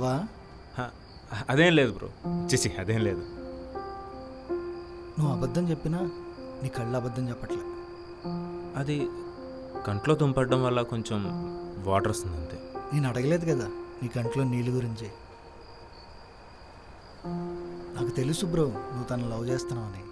లవ్వా? హ, అదేం లేదు బ్రో. చిచి అదేం లేదు. నువ్వు అబద్ధం చెప్పినా నీ కళ్ళు అబద్ధం చెప్పట్లే. అది కంట్లో తుంపడడం వల్ల కొంచెం వాటర్ వస్తుంది అంతే. నేను అడగలేదు కదా నీ కంట్లో నీళ్ళు గురించి. నాకు తెలుసు బ్రో నువ్వు తను లవ్ చేస్తున్నావని.